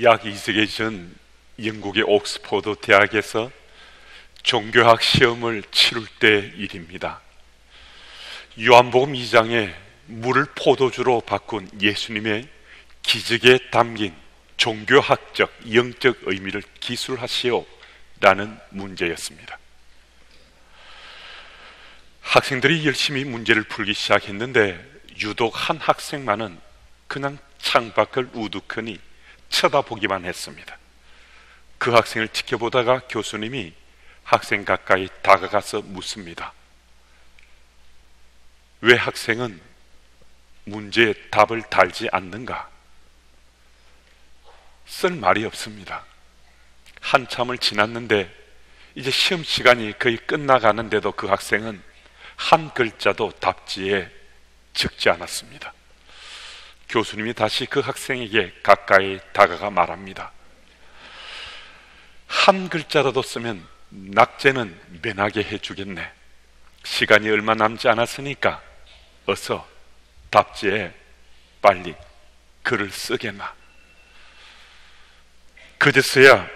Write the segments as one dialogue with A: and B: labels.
A: 약 2세기 전 영국의 옥스퍼드 대학에서 종교학 시험을 치룰 때 일입니다. 요한복음 2장에 물을 포도주로 바꾼 예수님의 기적에 담긴 종교학적, 영적 의미를 기술하시오 라는 문제였습니다. 학생들이 열심히 문제를 풀기 시작했는데 유독 한 학생만은 그냥 창밖을 우두커니 쳐다보기만 했습니다. 그 학생을 지켜보다가 교수님이 학생 가까이 다가가서 묻습니다. 왜 학생은 문제에 답을 달지 않는가? 쓸 말이 없습니다. 한참을 지났는데 이제 시험 시간이 거의 끝나가는데도 그 학생은 한 글자도 답지에 적지 않았습니다. 교수님이 다시 그 학생에게 가까이 다가가 말합니다. 한 글자라도 쓰면 낙제는 면하게 해주겠네. 시간이 얼마 남지 않았으니까 어서 답지에 빨리 글을 쓰게나. 그제서야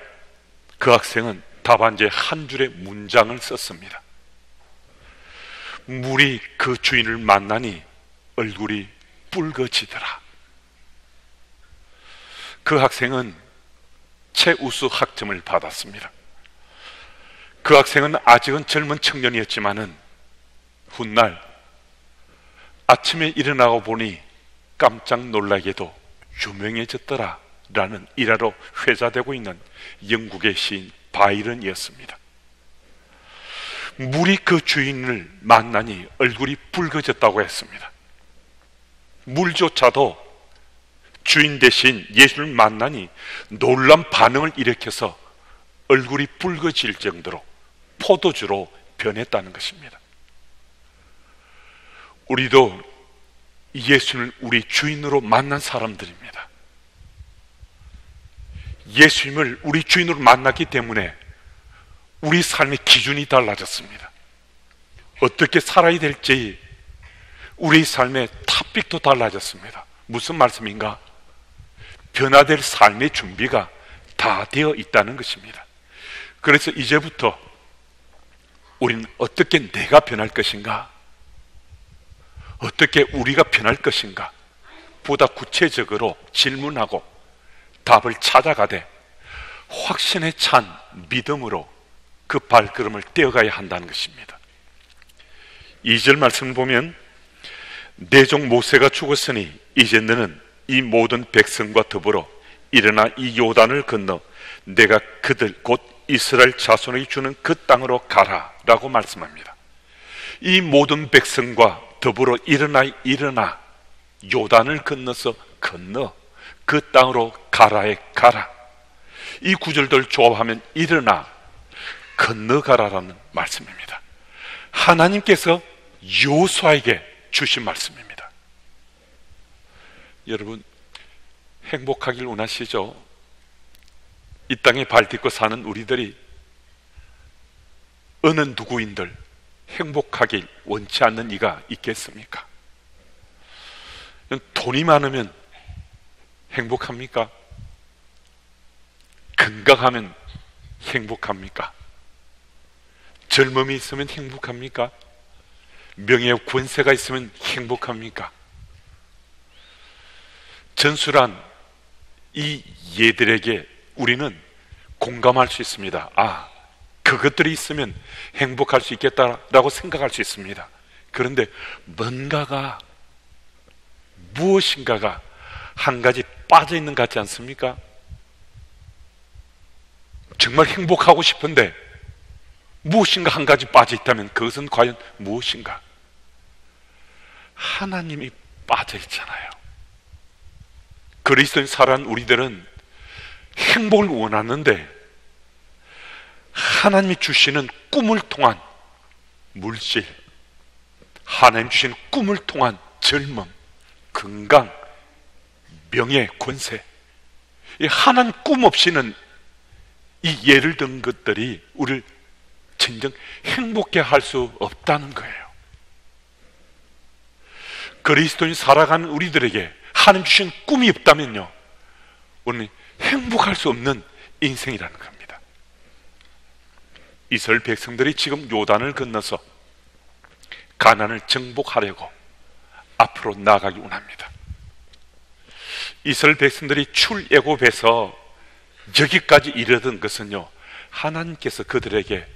A: 그 학생은 답안지에 한 줄의 문장을 썼습니다. 물이 그 주인을 만나니 얼굴이 붉어지더라. 그 학생은 최우수 학점을 받았습니다. 그 학생은 아직은 젊은 청년이었지만은 훗날 아침에 일어나고 보니 깜짝 놀라게도 유명해졌더라 라는 일화로 회자되고 있는 영국의 시인 바이런이었습니다. 물이 그 주인을 만나니 얼굴이 붉어졌다고 했습니다. 물조차도 주인 대신 예수를 만나니 놀란 반응을 일으켜서 얼굴이 붉어질 정도로 포도주로 변했다는 것입니다. 우리도 예수를 우리 주인으로 만난 사람들입니다. 예수님을 우리 주인으로 만났기 때문에 우리 삶의 기준이 달라졌습니다. 어떻게 살아야 될지 우리 삶의 탑픽도 달라졌습니다. 무슨 말씀인가? 변화될 삶의 준비가 다 되어 있다는 것입니다. 그래서 이제부터 우리는 어떻게 내가 변할 것인가? 어떻게 우리가 변할 것인가? 보다 구체적으로 질문하고 답을 찾아가되 확신에 찬 믿음으로 그 발걸음을 떼어가야 한다는 것입니다. 2절 말씀을 보면 내 종 모세가 죽었으니 이제 너는 이 모든 백성과 더불어 일어나 이 요단을 건너 내가 그들 곧 이스라엘 자손에게 주는 그 땅으로 가라 라고 말씀합니다. 이 모든 백성과 더불어 일어나 요단을 건너서 건너 그 땅으로 가라에 가라. 이 구절들 조합하면 일어나 건너가라라는 말씀입니다. 하나님께서 여호수아에게 주신 말씀입니다. 여러분 행복하길 원하시죠? 이 땅에 발 딛고 사는 우리들이 어느 누구인들 행복하길 원치 않는 이가 있겠습니까? 돈이 많으면 행복합니까? 건강하면 행복합니까? 젊음이 있으면 행복합니까? 명예와 권세가 있으면 행복합니까? 전술한 이 예들에게 우리는 공감할 수 있습니다. 아, 그것들이 있으면 행복할 수 있겠다라고 생각할 수 있습니다. 그런데 무엇인가가 한 가지 빠져 있는 것 같지 않습니까? 정말 행복하고 싶은데 무엇인가 한 가지 빠져 있다면 그것은 과연 무엇인가? 하나님이 빠져 있잖아요. 그리스도인 살아가는 우리들은 행복을 원하는데 하나님이 주시는 꿈을 통한 물질, 하나님 주시는 꿈을 통한 젊음, 건강, 명예, 권세, 이 하나님 꿈 없이는 이 예를 든 것들이 우리를 진정 행복해 할 수 없다는 거예요. 그리스도인 살아가는 우리들에게 하나님 주신 꿈이 없다면요, 우리는 행복할 수 없는 인생이라는 겁니다. 이스라엘 백성들이 지금 요단을 건너서 가나안을 정복하려고 앞으로 나아가기 원합니다. 이스라엘 백성들이 출애굽에서 여기까지 이르던 것은요, 하나님께서 그들에게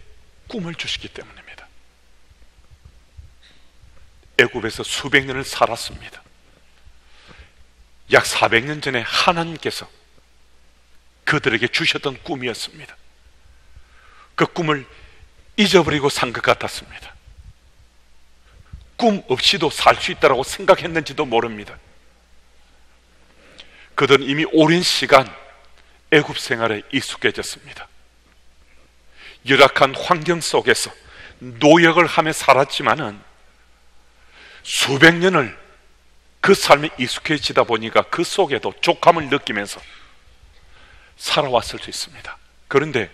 A: 꿈을 주시기 때문입니다. 애굽에서 수백 년을 살았습니다. 약 400년 전에 하나님께서 그들에게 주셨던 꿈이었습니다. 그 꿈을 잊어버리고 산 것 같았습니다. 꿈 없이도 살 수 있다고 생각했는지도 모릅니다. 그들은 이미 오랜 시간 애굽 생활에 익숙해졌습니다. 열악한 환경 속에서 노역을 하며 살았지만은 수백 년을 그 삶에 익숙해지다 보니까 그 속에도 족함을 느끼면서 살아왔을 수 있습니다. 그런데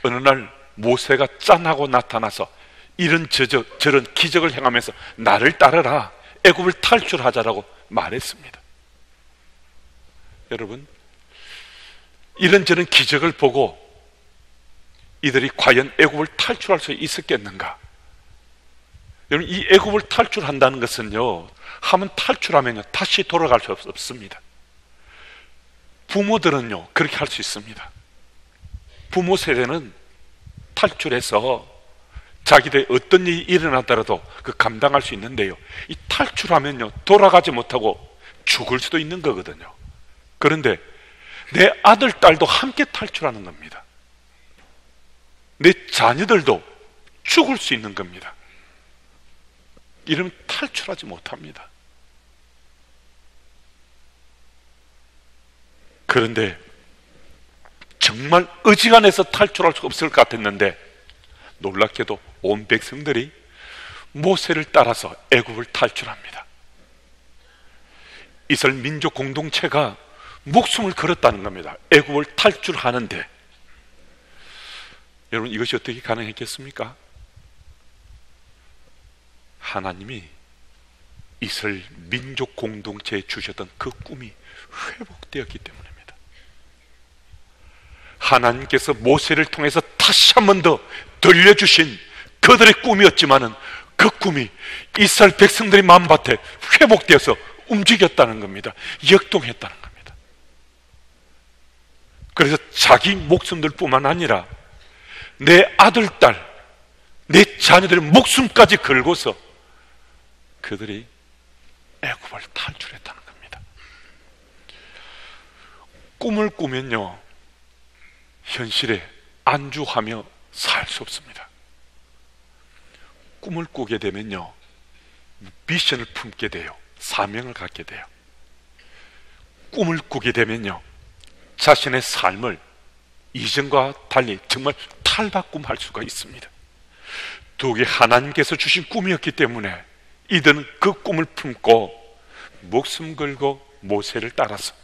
A: 어느 날 모세가 짠하고 나타나서 이런 저런 기적을 행하면서 나를 따르라, 애굽을 탈출하자라고 말했습니다. 여러분, 이런저런 기적을 보고 이들이 과연 애굽을 탈출할 수 있었겠는가? 여러분, 이 애굽을 탈출한다는 것은요, 한번 탈출하면요 다시 돌아갈 수 없습니다. 부모들은요 그렇게 할 수 있습니다. 부모 세대는 탈출해서 자기들의 어떤 일이 일어나더라도 그 감당할 수 있는데요, 이 탈출하면요 돌아가지 못하고 죽을 수도 있는 거거든요. 그런데 내 아들, 딸도 함께 탈출하는 겁니다. 내 자녀들도 죽을 수 있는 겁니다. 이러면 탈출하지 못합니다. 그런데 정말 어지간해서 탈출할 수 없을 것 같았는데 놀랍게도 온 백성들이 모세를 따라서 애굽을 탈출합니다. 이스라엘 민족 공동체가 목숨을 걸었다는 겁니다. 애굽을 탈출하는데 여러분, 이것이 어떻게 가능했겠습니까? 하나님이 이스라엘 민족 공동체에 주셨던 그 꿈이 회복되었기 때문입니다. 하나님께서 모세를 통해서 다시 한 번 더 들려주신 그들의 꿈이었지만은 그 꿈이 이스라엘 백성들의 마음밭에 회복되어서 움직였다는 겁니다. 역동했다는 겁니다. 그래서 자기 목숨들 뿐만 아니라 내 아들, 딸, 내 자녀들의 목숨까지 걸고서 그들이 애굽을 탈출했다는 겁니다. 꿈을 꾸면요 현실에 안주하며 살 수 없습니다. 꿈을 꾸게 되면요 미션을 품게 돼요. 사명을 갖게 돼요. 꿈을 꾸게 되면요 자신의 삶을 이전과 달리 정말 탈바꿈할 수가 있습니다. 그게 하나님께서 주신 꿈이었기 때문에 이들은 그 꿈을 품고 목숨 걸고 모세를 따라서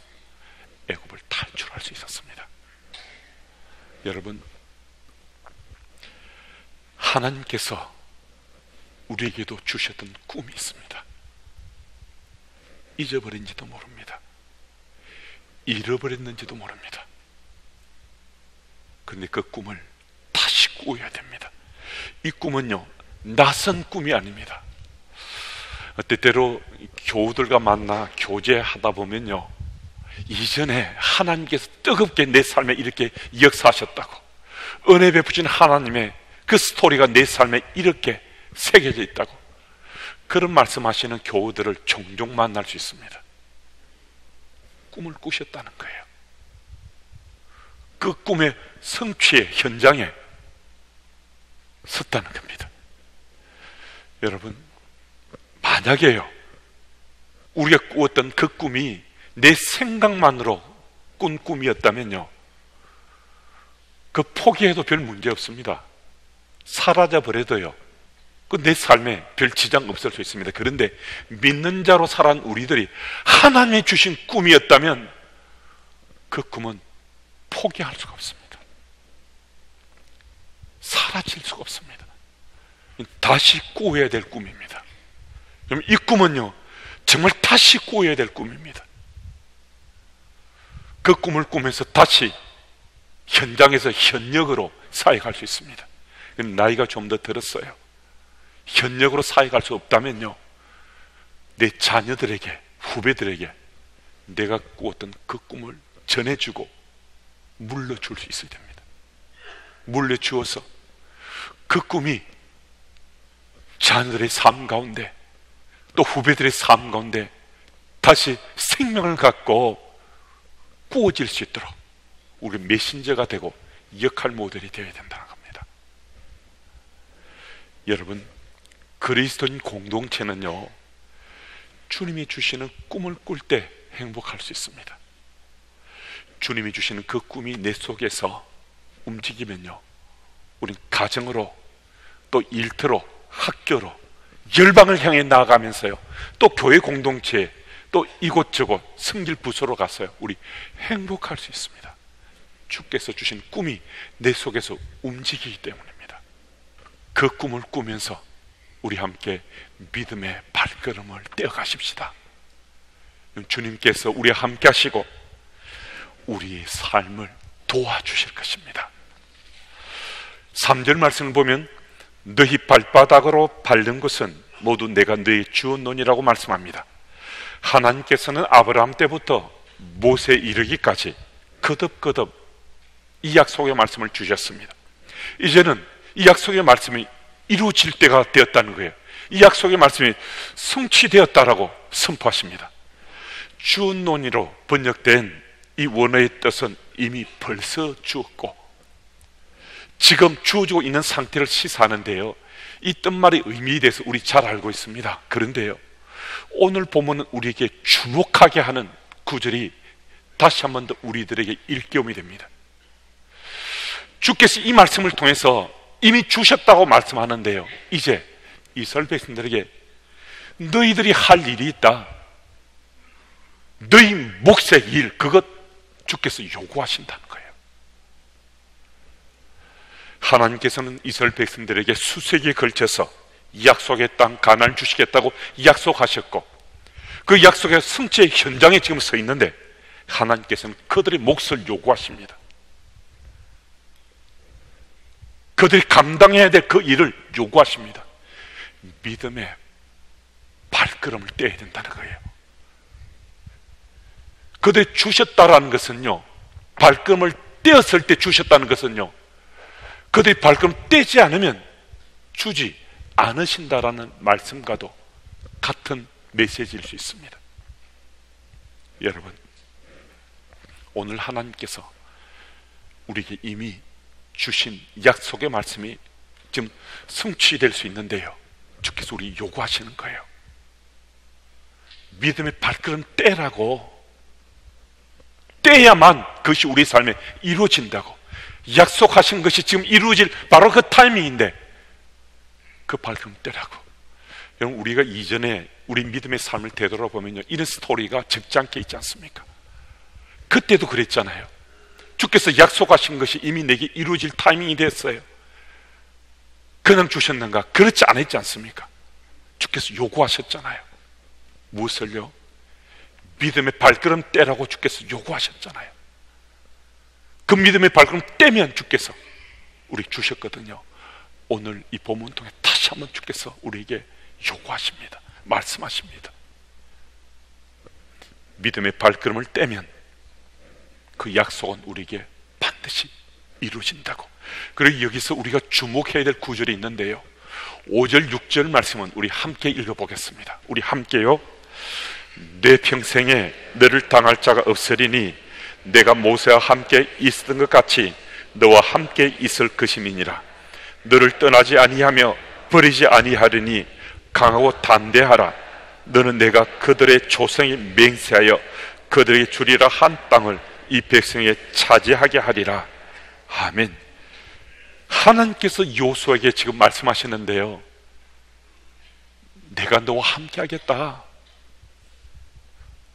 A: 애굽을 탈출할 수 있었습니다. 여러분, 하나님께서 우리에게도 주셨던 꿈이 있습니다. 잊어버린지도 모릅니다. 잃어버렸는지도 모릅니다. 그런데 그 꿈을 다시 꾸어야 됩니다. 이 꿈은요 낯선 꿈이 아닙니다. 때때로 교우들과 만나 교제하다 보면요 이전에 하나님께서 뜨겁게 내 삶에 이렇게 역사하셨다고, 은혜 베푸신 하나님의 그 스토리가 내 삶에 이렇게 새겨져 있다고, 그런 말씀하시는 교우들을 종종 만날 수 있습니다. 꿈을 꾸셨다는 거예요. 그 꿈의 성취의 현장에 섰다는 겁니다. 여러분, 만약에요 우리가 꾸었던 그 꿈이 내 생각만으로 꾼 꿈이었다면요 그 포기해도 별 문제 없습니다. 사라져 버려도요 그 내 삶에 별 지장 없을 수 있습니다. 그런데 믿는 자로 살아온 우리들이 하나님이 주신 꿈이었다면 그 꿈은 포기할 수가 없습니다. 사라질 수가 없습니다. 다시 꾸어야 될 꿈입니다. 이 꿈은요 정말 다시 꾸어야 될 꿈입니다. 그 꿈을 꾸면서 다시 현장에서 현역으로 사역할 수 있습니다. 나이가 좀 더 들었어요. 현역으로 사역할 수 없다면요, 내 자녀들에게, 후배들에게 내가 꾸었던 그 꿈을 전해주고 물려줄 수 있어야 됩니다. 물려주어서 그 꿈이 자녀들의 삶 가운데, 또 후배들의 삶 가운데 다시 생명을 갖고 꾸어질 수 있도록 우리 메신저가 되고 역할 모델이 되어야 된다는 겁니다. 여러분, 그리스도인 공동체는요, 주님이 주시는 꿈을 꿀 때 행복할 수 있습니다. 주님이 주시는 그 꿈이 내 속에서 움직이면요, 우린 가정으로, 또 일터로, 학교로, 열방을 향해 나아가면서요, 또 교회 공동체, 또 이곳저곳 성길 부서로 가서요, 우리 행복할 수 있습니다. 주께서 주신 꿈이 내 속에서 움직이기 때문입니다. 그 꿈을 꾸면서 우리 함께 믿음의 발걸음을 떼어가십시다. 주님께서 우리와 함께 하시고 우리의 삶을 도와주실 것입니다. 3절 말씀을 보면 너희 발바닥으로 밟는 것은 모두 내가 너희 주었노니라고 말씀합니다. 하나님께서는 아브라함 때부터 모세에 이르기까지 거듭거듭 이 약속의 말씀을 주셨습니다. 이제는 이 약속의 말씀이 이루어질 때가 되었다는 거예요. 이 약속의 말씀이 성취되었다라고 선포하십니다. 주노니로 번역된 이 원어의 뜻은 이미 벌써 주었고 지금 주어지고 있는 상태를 시사하는데요, 이 뜻말의 의미에 대해서 우리 잘 알고 있습니다. 그런데요, 오늘 본문은 우리에게 주목하게 하는 구절이 다시 한 번 더 우리들에게 일깨움이 됩니다. 주께서 이 말씀을 통해서 이미 주셨다고 말씀하는데요, 이제 이스라엘 백성들에게 너희들이 할 일이 있다. 너희 몫의 일, 그것 주께서 요구하신다는 거예요. 하나님께서는 이스라엘 백성들에게 수세기에 걸쳐서 약속의 땅 가나안을 주시겠다고 약속하셨고, 그 약속의 성취의 현장에 지금 서 있는데 하나님께서는 그들의 몫을 요구하십니다. 그들이 감당해야 될 그 일을 요구하십니다. 믿음의 발걸음을 떼야 된다는 거예요. 그들이 주셨다라는 것은요, 발걸음을 떼었을 때 주셨다는 것은요, 그들이 발걸음 떼지 않으면 주지 않으신다라는 말씀과도 같은 메시지일 수 있습니다. 여러분, 오늘 하나님께서 우리에게 이미 주신 약속의 말씀이 지금 성취될 수 있는데요, 주께서 우리 요구하시는 거예요. 믿음의 발걸음 떼라고, 떼야만 그것이 우리 삶에 이루어진다고, 약속하신 것이 지금 이루어질 바로 그 타이밍인데 그 발걸음 떼라고. 여러분, 우리가 이전에 우리 믿음의 삶을 되돌아보면요, 이런 스토리가 적지 않게 있지 않습니까? 그때도 그랬잖아요. 주께서 약속하신 것이 이미 내게 이루어질 타이밍이 됐어요. 그냥 주셨는가? 그렇지 않았지 않습니까? 주께서 요구하셨잖아요. 무엇을요? 믿음의 발걸음 떼라고 주께서 요구하셨잖아요. 그 믿음의 발걸음 떼면 주께서 우리 주셨거든요. 오늘 이 본문 통해 다시 한번 주께서 우리에게 요구하십니다. 말씀하십니다. 믿음의 발걸음을 떼면 그 약속은 우리에게 반드시 이루어진다고. 그리고 여기서 우리가 주목해야 될 구절이 있는데요, 5절 6절 말씀은 우리 함께 읽어보겠습니다. 우리 함께요. 내 평생에 너를 당할 자가 없으리니 내가 모세와 함께 있었던 것 같이 너와 함께 있을 것임이니라. 너를 떠나지 아니하며 버리지 아니하리니 강하고 담대하라. 너는 내가 그들의 조상에 맹세하여 그들에게 주리라 한 땅을 이 백성에게 차지하게 하리라. 아멘. 하나님께서 요수아에게 지금 말씀하시는데요, 내가 너와 함께 하겠다.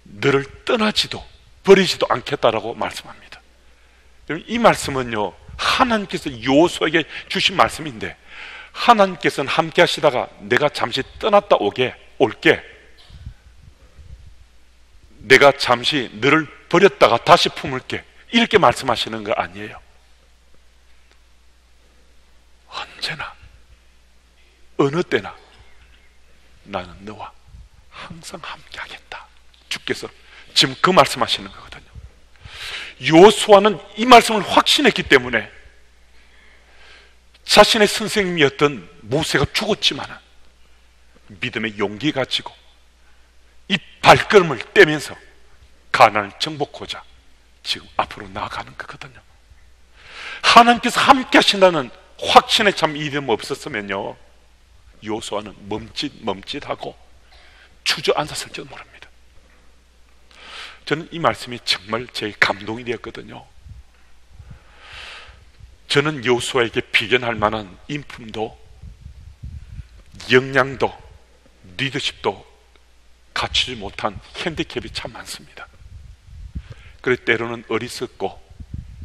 A: 너를 떠나지도 버리지도 않겠다라고 말씀합니다. 이 말씀은요, 하나님께서 요수아에게 주신 말씀인데, 하나님께서는 함께 하시다가 내가 잠시 떠났다 올게, 내가 잠시 너를 버렸다가 다시 품을게, 이렇게 말씀하시는 거 아니에요. 언제나 어느 때나 나는 너와 항상 함께 하겠다. 주께서 지금 그 말씀하시는 거거든요. 여호수아는 이 말씀을 확신했기 때문에 자신의 선생님이었던 모세가 죽었지만 믿음의 용기 가지고 이 발걸음을 떼면서 가나안을 정복하고자 지금 앞으로 나아가는 거거든요. 하나님께서 함께 하신다는 확신에 참 이름 없었으면요, 여호수아는 멈칫하고 주저앉았을지도 모릅니다. 저는 이 말씀이 정말 제 감동이 되었거든요. 저는 여호수아에게 비견할 만한 인품도 역량도 리더십도 갖추지 못한 핸디캡이 참 많습니다. 그래서 때로는 어리석고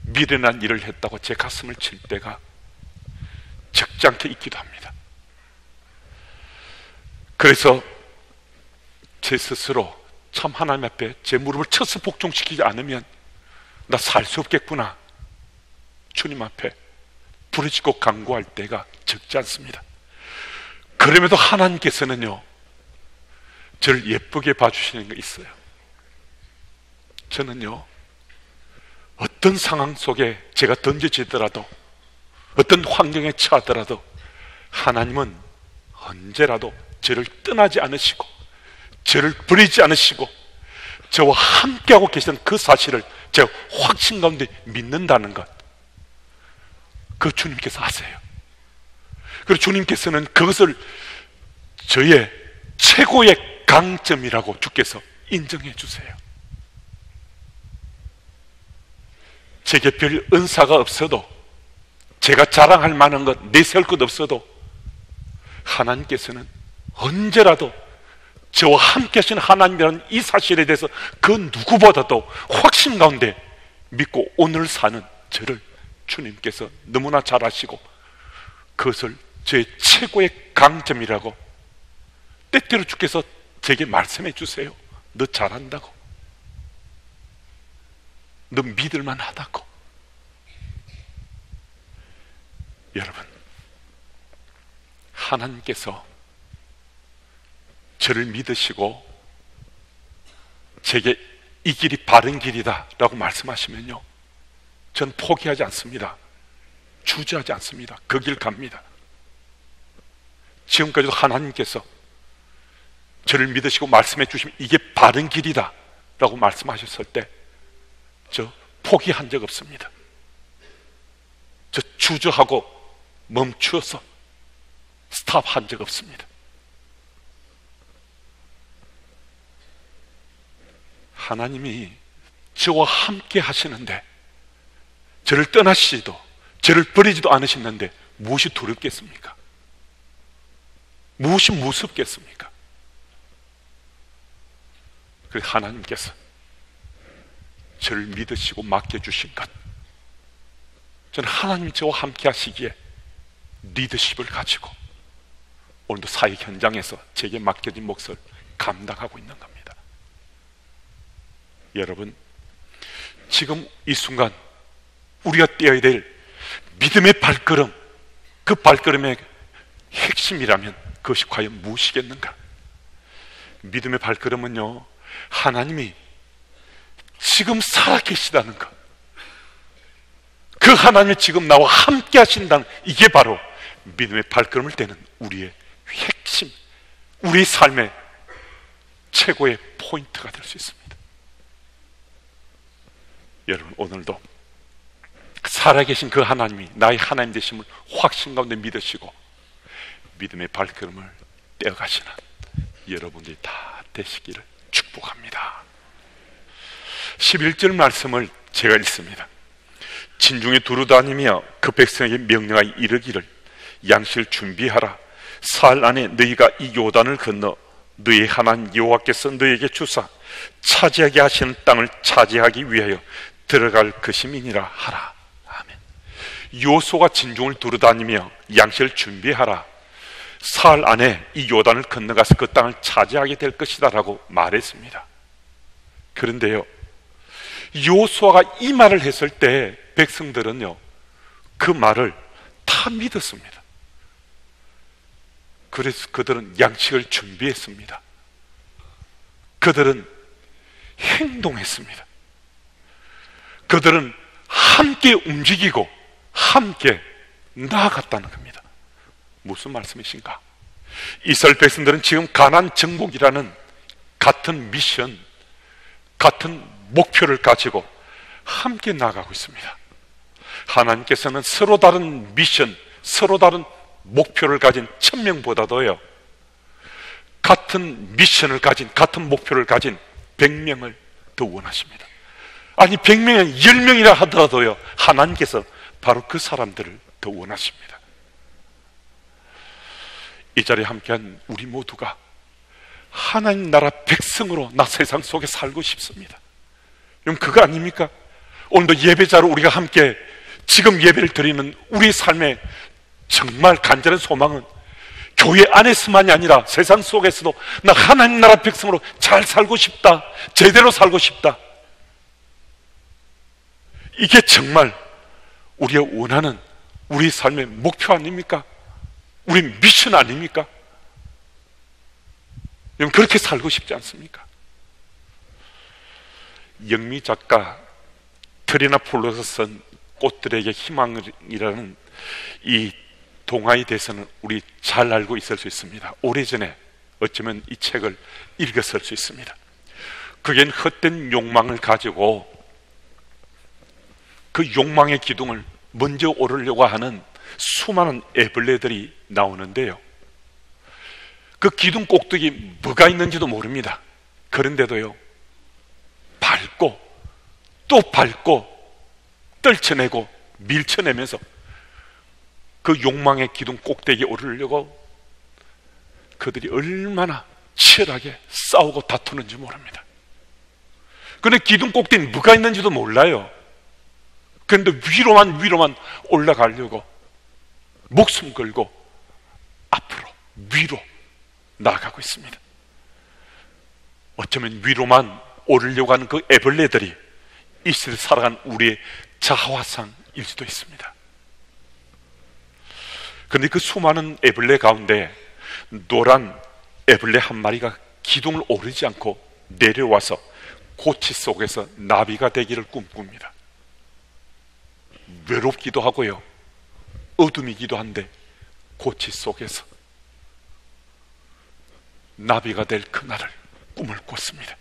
A: 미련한 일을 했다고 제 가슴을 칠 때가 적지 않게 있기도 합니다. 그래서 제 스스로 참 하나님 앞에 제 무릎을 쳐서 복종시키지 않으면 나 살 수 없겠구나, 주님 앞에 부르짖고 간구할 때가 적지 않습니다. 그럼에도 하나님께서는요, 저를 예쁘게 봐주시는 게 있어요. 저는요, 어떤 상황 속에 제가 던져지더라도, 어떤 환경에 처하더라도 하나님은 언제라도 저를 떠나지 않으시고 저를 버리지 않으시고 저와 함께하고 계시는 그 사실을 제가 확신 가운데 믿는다는 것, 그 주님께서 아세요. 그리고 주님께서는 그것을 저의 최고의 강점이라고 주께서 인정해 주세요. 제게 별 은사가 없어도, 제가 자랑할 만한 것, 내세울 것 없어도 하나님께서는 언제라도 저와 함께 하신 하나님이라는 이 사실에 대해서 그 누구보다도 확신 가운데 믿고 오늘 사는 저를 주님께서 너무나 잘 아시고 그것을 저의 최고의 강점이라고 때때로 주께서 제게 말씀해 주세요. 너 잘한다고, 너 믿을만 하다고. 여러분, 하나님께서 저를 믿으시고 제게 이 길이 바른 길이다 라고 말씀하시면요, 전 포기하지 않습니다. 주저하지 않습니다. 그 길 갑니다. 지금까지도 하나님께서 저를 믿으시고 말씀해 주시면 이게 바른 길이다 라고 말씀하셨을 때 저 포기한 적 없습니다. 저 주저하고 멈추어서 스탑한 적 없습니다. 하나님이 저와 함께 하시는데, 저를 떠나시지도 저를 버리지도 않으시는데 무엇이 두렵겠습니까? 무엇이 무섭겠습니까? 그래서 하나님께서 저를 믿으시고 맡겨주신 것, 저는 하나님이 저와 함께 하시기에 리더십을 가지고 오늘도 사회 현장에서 제게 맡겨진 몫을 감당하고 있는 겁니다. 여러분, 지금 이 순간 우리가 떼어야 될 믿음의 발걸음, 그 발걸음의 핵심이라면 그것이 과연 무엇이겠는가? 믿음의 발걸음은요, 하나님이 지금 살아계시다는 것, 그 하나님이 지금 나와 함께 하신다는, 이게 바로 믿음의 발걸음을 떼는 우리의 핵심, 우리 삶의 최고의 포인트가 될 수 있습니다. 여러분, 오늘도 살아계신 그 하나님이 나의 하나님 되심을 확신 가운데 믿으시고 믿음의 발걸음을 떼어가시는 여러분들이 다 되시기를 축복합니다. 11절 말씀을 제가 읽습니다. 진중에 두루다니며 그 백성에게 명령하여 이르기를 양식을 준비하라. 사흘 안에 너희가 이 요단을 건너 너희 하나님 여호와께서 너희에게 주사 차지하게 하시는 땅을 차지하기 위하여 들어갈 것임이니라 하라. 아멘. 여호수아가 진중을 두루다니며 양식을 준비하라. 사흘 안에 이 요단을 건너가서 그 땅을 차지하게 될 것이다 라고 말했습니다. 그런데요, 여호수아가 이 말을 했을 때 백성들은요, 그 말을 다 믿었습니다. 그래서 그들은 양식을 준비했습니다. 그들은 행동했습니다. 그들은 함께 움직이고 함께 나아갔다는 겁니다. 무슨 말씀이신가? 이스라엘 백성들은 지금 가나안 정복이라는 같은 미션, 같은 목표를 가지고 함께 나아가고 있습니다. 하나님께서는 서로 다른 미션, 서로 다른 목표를 가진 1000명보다도요, 같은 미션을 가진, 같은 목표를 가진 100명을 더 원하십니다. 아니 100명이 10명이라 하더라도요, 하나님께서 바로 그 사람들을 더 원하십니다. 이 자리에 함께한 우리 모두가 하나님 나라 백성으로 나 세상 속에 살고 싶습니다. 여러분, 그거 아닙니까? 오늘도 예배자로 우리가 함께 지금 예배를 드리는 우리 삶의 정말 간절한 소망은 교회 안에서만이 아니라 세상 속에서도 나 하나님 나라 백성으로 잘 살고 싶다, 제대로 살고 싶다. 이게 정말 우리가 원하는 우리 삶의 목표 아닙니까? 우리 미션 아닙니까? 여러분, 그렇게 살고 싶지 않습니까? 영미 작가 트리나 폴로서 쓴 꽃들에게 희망이라는 이 동화에 대해서는 우리 잘 알고 있을 수 있습니다. 오래전에 어쩌면 이 책을 읽었을 수 있습니다. 그게 헛된 욕망을 가지고 그 욕망의 기둥을 먼저 오르려고 하는 수많은 애벌레들이 나오는데요, 그 기둥 꼭대기 뭐가 있는지도 모릅니다. 그런데도요, 밟고 또 밟고 떨쳐내고 밀쳐내면서 그 욕망의 기둥 꼭대기에 오르려고 그들이 얼마나 치열하게 싸우고 다투는지 모릅니다. 그런데 기둥 꼭대기에 뭐가 있는지도 몰라요. 그런데 위로만 올라가려고 목숨 걸고 앞으로 위로 나아가고 있습니다. 어쩌면 위로만 오르려고 하는 그 애벌레들이 이 시대를 살아간 우리의 자화상일 수도 있습니다. 그런데 그 수많은 애벌레 가운데 노란 애벌레 한 마리가 기둥을 오르지 않고 내려와서 고치 속에서 나비가 되기를 꿈꿉니다. 외롭기도 하고요, 어둠이기도 한데 고치 속에서 나비가 될 그날을 꿈을 꿨습니다.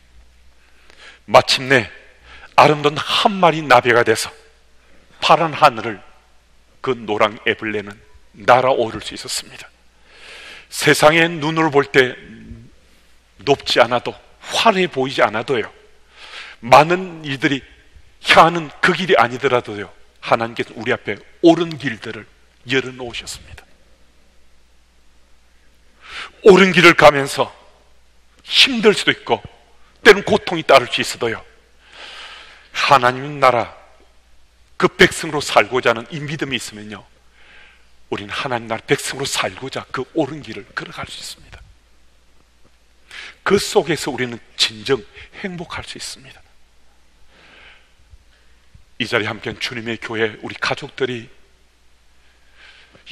A: 마침내 아름다운 한 마리 나비가 돼서 파란 하늘을 그 노랑 애벌레는 날아오를 수 있었습니다. 세상의 눈으로 볼 때 높지 않아도, 화려해 보이지 않아도요, 많은 이들이 향하는 그 길이 아니더라도요, 하나님께서 우리 앞에 옳은 길들을 열어놓으셨습니다. 옳은 길을 가면서 힘들 수도 있고 때로는 고통이 따를 수 있어도요, 하나님 나라 그 백성으로 살고자 하는 이 믿음이 있으면요, 우리는 하나님 나라 백성으로 살고자 그 옳은 길을 걸어갈 수 있습니다. 그 속에서 우리는 진정 행복할 수 있습니다. 이 자리에 함께한 주님의 교회 우리 가족들이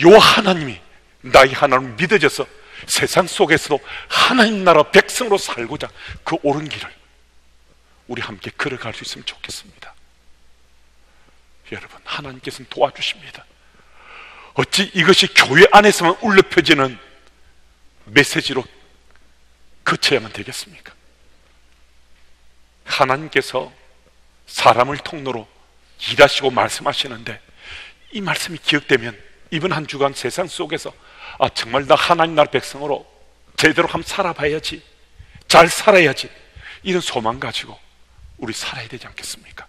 A: 요 하나님이 나의 하나님을 믿어져서 세상 속에서도 하나님 나라 백성으로 살고자 그 옳은 길을 우리 함께 걸어갈 수 있으면 좋겠습니다. 여러분, 하나님께서는 도와주십니다. 어찌 이것이 교회 안에서만 울려 펴지는 메시지로 그쳐야만 되겠습니까? 하나님께서 사람을 통로로 일하시고 말씀하시는데 이 말씀이 기억되면 이번 한 주간 세상 속에서 정말 나 하나님 나라 백성으로 제대로 한번 살아봐야지, 잘 살아야지, 이런 소망 가지고 우리 살아야 되지 않겠습니까?